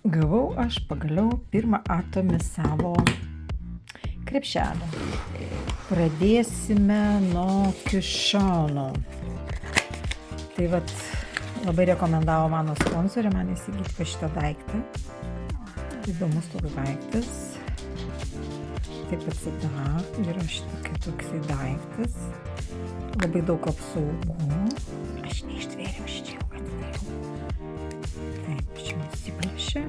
Gavau aš pagaliau pirmą atomį savo krepšelį. Pradėsime nuo kišono. Tai vat labai rekomendavo mano sponsorė man įsigyti va šitą daiktą. Įdomus toks daiktas. Taip atsidaro, yra toksai daiktas. Labai daug apsaugų. Aš neištvėriau šičia, jau atidariau. Taip, čia nusiplėšia.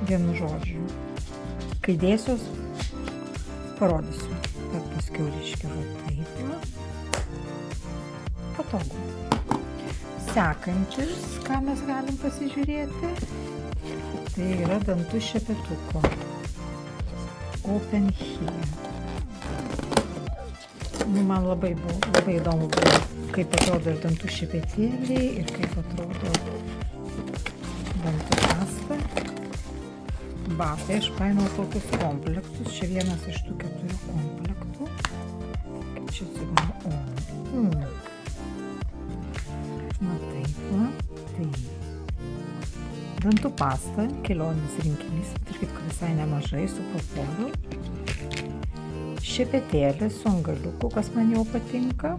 Vienu žodžiu. Kai dėsiuos, parodysiu. Bet paskiau reiškia va taip va. Patogu. Sekantis, ką mes galim pasižiūrėti, tai yra dantų šepetuko. Open Here. Man labai įdomu buvo, kaip atrodo ir dantų šepetėliai ir kaip atrodo dantų pasta. Tai aš paėmiau tokius komplektus. Čia vienas iš tų 4 komplektų. Kaip čia atsigavo? Na taip, va. Taip. Dantų pasta, kelionės rinkinys, tarp visai nemažai su propolu. Šepetėlis su angaliuku, kas man jau patinka.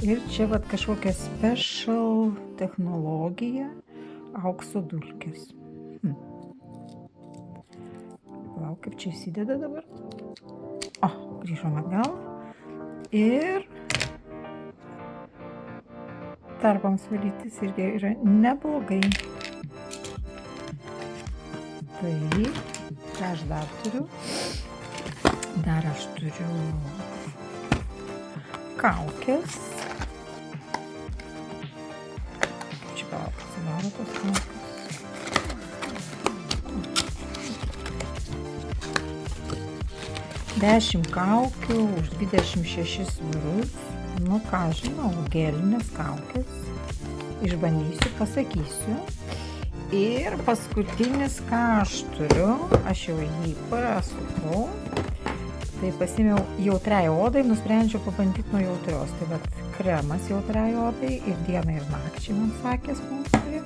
Ir čia vat kažkokia special technologija, aukso dulkės. Lauk, kaip čia įsideda dabar. Grįžom atgal. Ir tarpams valytis irgi yra neblogai. Tai, ką aš dar turiu? Dar aš turiu kaukės. Čia gal pasidaro tos kaukės. Dešimt kaukių už 26 svarus. Nu ką žinau, gelinės kaukės. Išbandysiu, pasakysiu. Ir paskutinis, ką aš turiu, aš jau jį prasukau. Tai pasiėmiau jautriai odai, nusprendžiau pabandyti nuo jautrios. Tai vat kremas jautriai odai ir dienai ir nakčiai, man sakė sponsorė.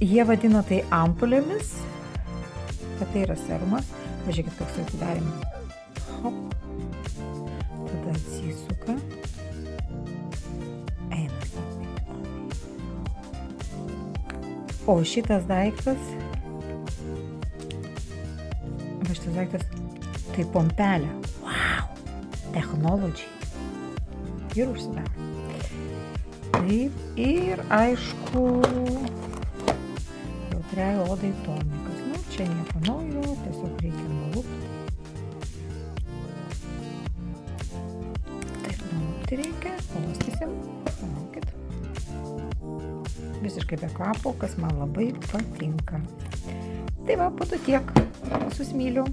Jie vadina tai ampulėmis, kad tai yra serumas. Pažiūrėkit, toks atidarimas. Hop. Tada atsisuka. Eina. O šitas daiktas, tai pompelė. Wow! Technology. Ir užsidaro. Taip, ir aišku, jautriai odai tonikas. Nu, čia nieko naujo, tiesiog reikia nulupti. Taip, nulupti reikia, palastysim, palaukit. Visiškai be kvapo, kas man labai patinka. Tai va, po to tiek. Visus myliu.